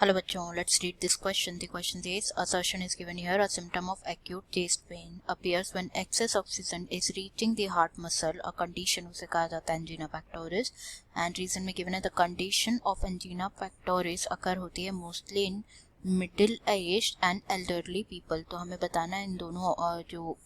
Hello bachon, let's read this question. The question says, assertion is given here, a symptom of acute chest pain appears when excess oxygen is reaching the heart muscle, a condition उसे कहा जाता है angina pectoris, and reason में given है the condition of angina pectoris occur होती है mostly in middle aged and elderly people. तो हमें बताना है इन दोनों जो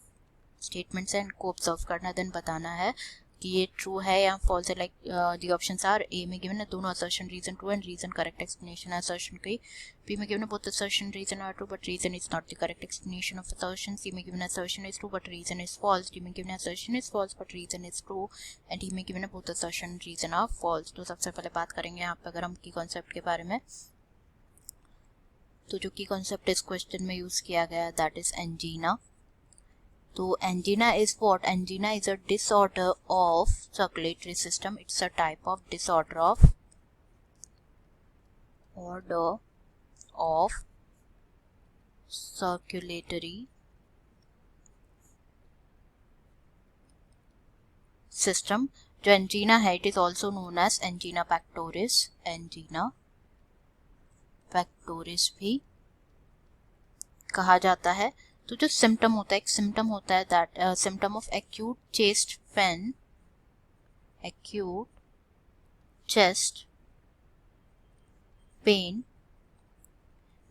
स्टेटमेंट्स हैं इनको ऑब्जर्व करना, देन बताना है कि ये ट्रू है या फॉल्स है. Like the options are A में गिवन है दोनों assertion reason true and reason correct explanation है असर्शन की. बी में गिवन है both assertion reason are true but reason is not the correct explanation of assertion. C में given है assertion is true but reason is false. D में given है assertion is false but reason is true and D में given है both assertion reason are false. तो सबसे पहले बात करेंगे यहाँ पे अगर हम की कॉन्सेप्ट के बारे में. तो जो की कॉन्सेप्ट इस क्वेश्चन में यूज किया गया that is angina. So angina is what? Angina is a disorder of circulatory system. It's a type of disorder of circulatory system. जो angina है it is also known as angina pectoris. angina pectoris भी कहा जाता है. तो जो symptom होता है, एक सिम्टम होता है that symptom of acute chest pen, acute chest pen,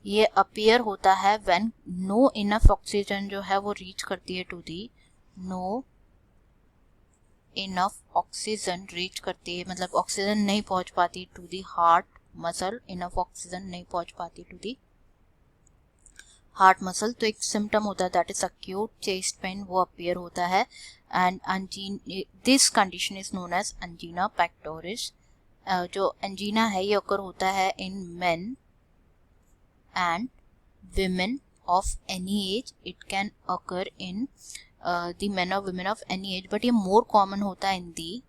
ये अपीयर होता है व्हेन नो इनफ ऑक्सीजन जो है वो रीच करती है to the, no enough oxygen reach करती है, मतलब ऑक्सीजन नहीं पहुंच पाती to the heart muscle, enough oxygen नहीं पहुंच पाती टू दी हार्ट मसल. तो एक सिम्टम होता है that is acute chest pain, वो अपीयर होता है and this condition is known as angina pectoris. जो एंजीना है ये अकर होता है in men and women of any age. It can occur in the men और women of any age but ये मोर कॉमन होता है in the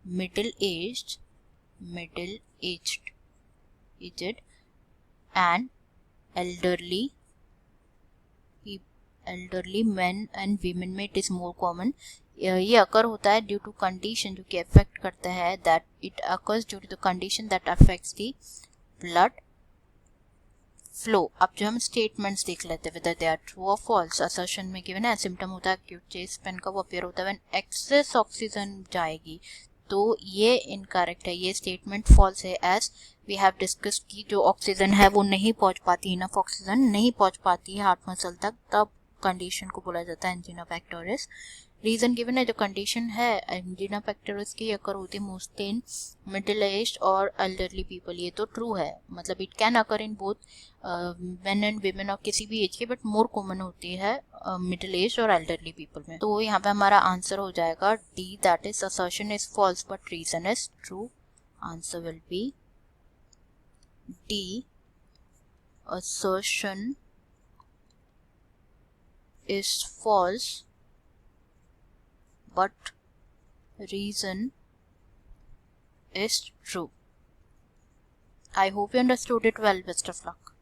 middle aged and elderly men and women में it is more common. ये occur होता है due to condition जो कि अफेक्ट करता है that it occurs due to the condition that affects the blood flow. अब जो हम स्टेटमेंट्स देख लेते हैं whether they are true or false. Assertion में गिवन है सिम्टम होता है एक्यूट चेस्ट पेन का, वो अपीयर होता है व्हेन एक्सेस ऑक्सीजन जाएगी. तो ये इनकरेक्ट है, ये स्टेटमेंट फॉल्स है एज वी हैव डिस्कस्ड की जो ऑक्सीजन है वो नहीं पहुंच पाती, इनफ ऑक्सीजन नहीं पहुंच पाती है हार्ट मसल तक, तब कंडीशन को बोला जाता है एंजीना पेक्टोरिस. रीजन गिवन है जो कंडीशन है एंजीना पेक्टोरिस की अकर होती है मोस्टली इन मिडिल एज और एल्डरली पीपल. ये तो ट्रू है, मतलब it can occur in both men and women और किसी भी एज के, बट मोर कॉमन होती है मिडिल एज और एल्डरली पीपल में. तो यहाँ पे हमारा आंसर हो जाएगा D that is assertion is false but reason is true. Answer will be D, assertion is false but reason is true. I hope you understood it well. Best of luck.